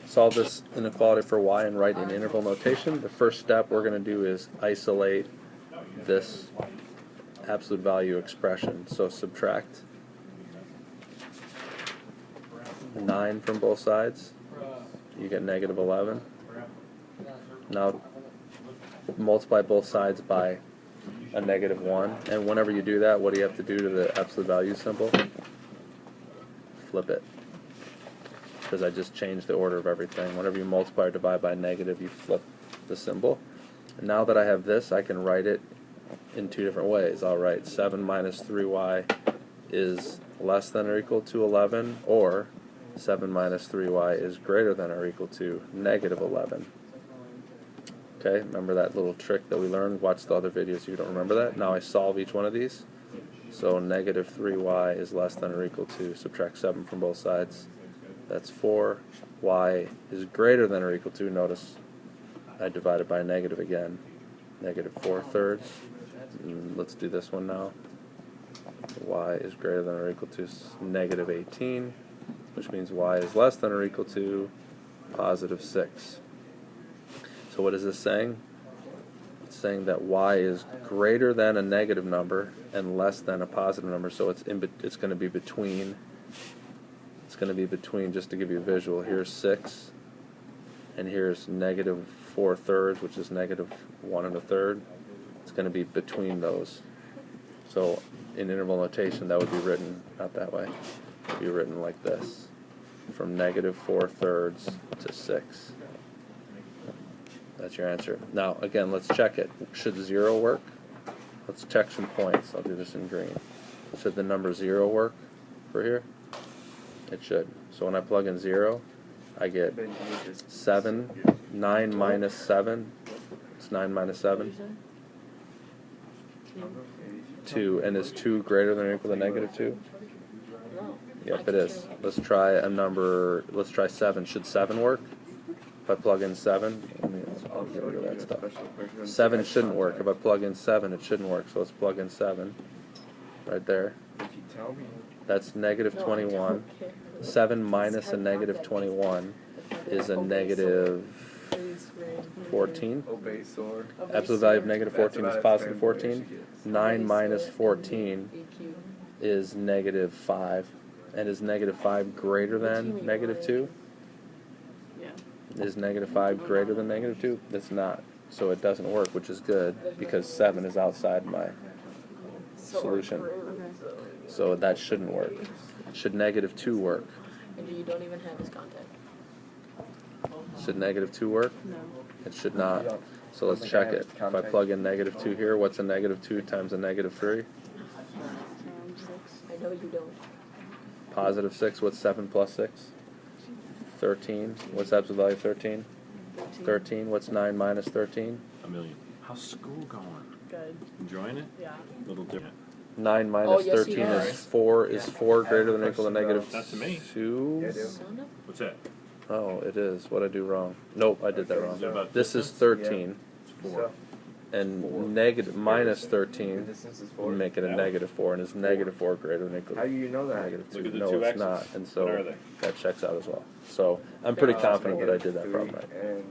solve this inequality for y and write in interval notation, the first step we're going to do is isolate this absolute value expression. So subtract 9 from both sides, you get negative 11. Now multiply both sides by a negative 1, and whenever you do that, what do you have to do to the absolute value symbol? Flip it, because I just changed the order of everything. Whenever you multiply or divide by a negative, you flip the symbol. And now that I have this, I can write it in two different ways. I'll write 7 minus 3y is less than or equal to 11, or 7 minus 3y is greater than or equal to negative 11. Okay, remember that little trick that we learned? Watch the other videos if you don't remember that. Now I solve each one of these. So negative 3y is less than or equal to, subtract 7 from both sides. That's 4. Y is greater than or equal to, notice I divided by a negative again. Negative 4/3. Let's do this one now. Y is greater than or equal to negative 18, which means y is less than or equal to positive 6. So what is this saying? It's saying that y is greater than a negative number and less than a positive number, so it's going to be between. It's going to be between, just to give you a visual. Here's 6, and here's negative 4/3, which is negative 1 1/3. It's going to be between those. So in interval notation, that would be written not that way. It would be written like this, from negative 4/3 to 6. That's your answer. Now, again, let's check it. Should 0 work? Let's check some points. I'll do this in green. Should the number 0 work for here? It should. So when I plug in 0, I get 7. 9 minus 7. It's 9 minus 7. 2. And is 2 greater than or equal to negative 2? Yep, it is. Let's try a number. Let's try 7. Should 7 work? If I plug in 7, I'll get rid of that stuff. 7 shouldn't work. If I plug in 7, it shouldn't work. So let's plug in 7 right there. That's negative 21. 7 minus a negative 21 is a negative 14. Absolute value of negative 14 is positive 14. 9 minus 14 is negative 5. And is negative 5 greater than negative 2? Is negative 5 greater than negative 2? It's not. So it doesn't work, which is good, because 7 is outside my solution. So that shouldn't work. Should negative 2 work? And you don't even have his contact. Should negative 2 work? No. It should not. So let's check it. If I plug in negative 2 here, what's a negative 2 times a negative 3? I know you don't. Positive 6. What's 7 plus 6? 13. What's absolute value of 13? 13. What's 9 minus 13? A million. How's school going? Good. Enjoying it? Yeah. A little different. 9 minus yes, 13 is 4. Is 4 greater than or equal to negative That's to me. 2? What's that? Oh, it is. What'd I do wrong? Nope, I did that wrong. about This is distance? 13. It's 4. And negative minus 13 would make it a negative 4, and is negative 4 greater than or equal How to do you know that? negative 2? Look at the No, two it's X's. not. And What are so they? that checks out as well. So I'm pretty confident that I did that problem right. And